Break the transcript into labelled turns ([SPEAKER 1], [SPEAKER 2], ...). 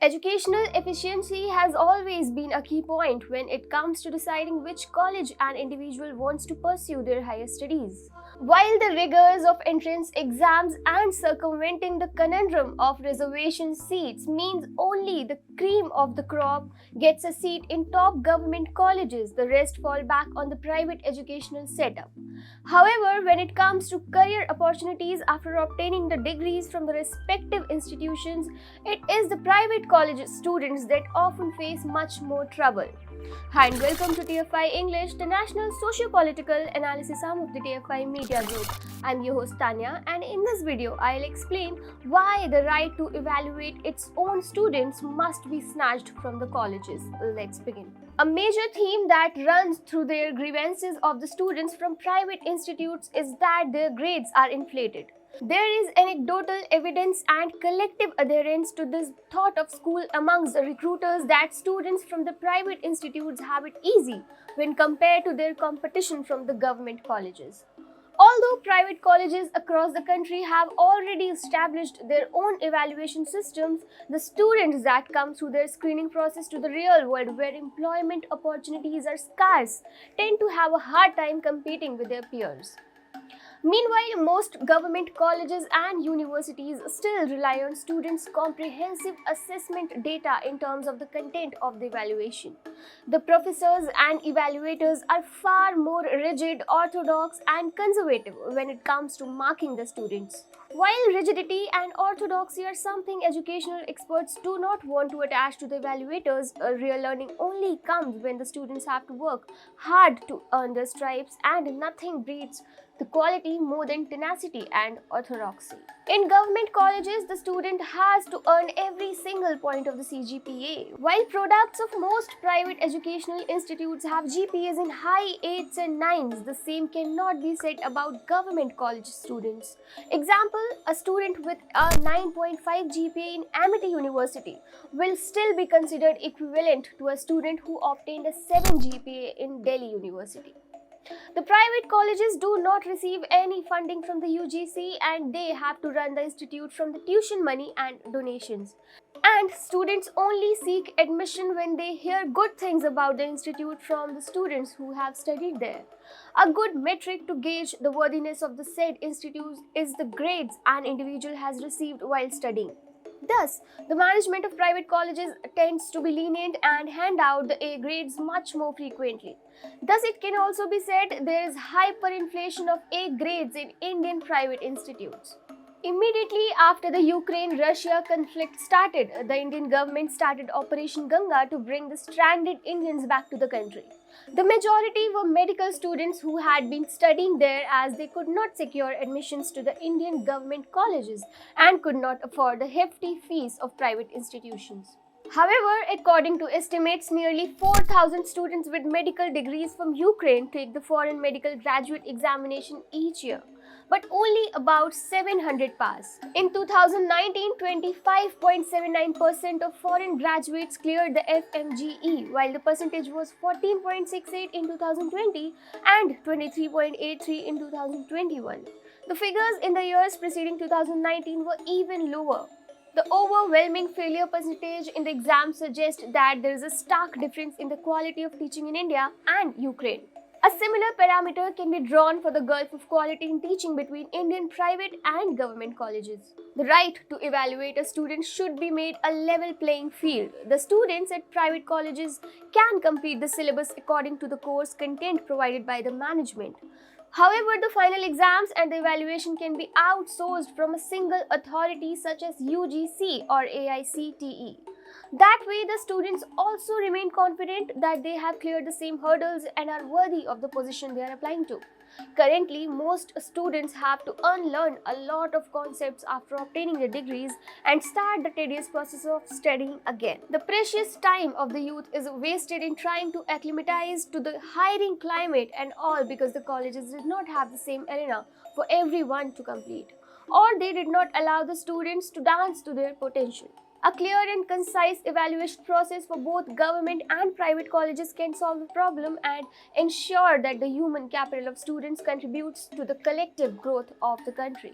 [SPEAKER 1] Educational efficiency has always been a key point when it comes to deciding which college an individual wants to pursue their higher studies. While the rigors of entrance exams and circumventing the conundrum of reservation seats means only the cream of the crop gets a seat in top government colleges, the rest fall back on the private educational setup. However, when it comes to career opportunities after obtaining the degrees from the respective institutions, it is the private college students that often face much more trouble. Hi and welcome to TFI English, the national socio-political analysis arm of the TFI Media Group. I'm your host Tanya, and in this video I'll explain why the right to evaluate its own students must be snatched from the colleges. Let's begin. A major theme that runs through their grievances of the students from private institutes is that their grades are inflated. There is anecdotal evidence and collective adherence to this thought of school amongst the recruiters that students from the private institutes have it easy when compared to their competition from the government colleges. Although private colleges across the country have already established their own evaluation systems, the students that come through their screening process to the real world where employment opportunities are scarce tend to have a hard time competing with their peers. Meanwhile, most government colleges and universities still rely on students' comprehensive assessment data in terms of the content of the evaluation. The professors and evaluators are far more rigid, orthodox, and conservative when it comes to marking the students. While rigidity and orthodoxy are something educational experts do not want to attach to the evaluators, real learning only comes when the students have to work hard to earn their stripes, and nothing breeds the quality more than tenacity and orthodoxy. In government colleges, the student has to earn every single point of the CGPA. While products of most private educational institutes have GPAs in high 8s and 9s, the same cannot be said about government college students. Example, a student with a 9.5 GPA in Amity University will still be considered equivalent to a student who obtained a 7 GPA in Delhi University. The private colleges do not receive any funding from the UGC, and they have to run the institute from the tuition money and donations. And students only seek admission when they hear good things about the institute from the students who have studied there. A good metric to gauge the worthiness of the said institute is the grades an individual has received while studying. Thus, the management of private colleges tends to be lenient and hand out the A grades much more frequently. Thus, it can also be said there is hyperinflation of A grades in Indian private institutes. Immediately after the Ukraine-Russia conflict started, the Indian government started Operation Ganga to bring the stranded Indians back to the country. The majority were medical students who had been studying there as they could not secure admissions to the Indian government colleges and could not afford the hefty fees of private institutions. However, according to estimates, nearly 4,000 students with medical degrees from Ukraine take the foreign medical graduate examination each year, but only about 700 pass. In 2019, 25.79% of foreign graduates cleared the FMGE, while the percentage was 14.68 in 2020 and 23.83 in 2021. The figures in the years preceding 2019 were even lower. The overwhelming failure percentage in the exam suggests that there is a stark difference in the quality of teaching in India and Ukraine. A similar parameter can be drawn for the gulf of quality in teaching between Indian private and government colleges. The right to evaluate a student should be made a level playing field. The students at private colleges can complete the syllabus according to the course content provided by the management. However, the final exams and the evaluation can be outsourced from a single authority such as UGC or AICTE. That way, the students also remain confident that they have cleared the same hurdles and are worthy of the position they are applying to. Currently, most students have to unlearn a lot of concepts after obtaining their degrees and start the tedious process of studying again. The precious time of the youth is wasted in trying to acclimatize to the hiring climate, and all because the colleges did not have the same arena for everyone to complete, or they did not allow the students to dance to their potential. A clear and concise evaluation process for both government and private colleges can solve the problem and ensure that the human capital of students contributes to the collective growth of the country.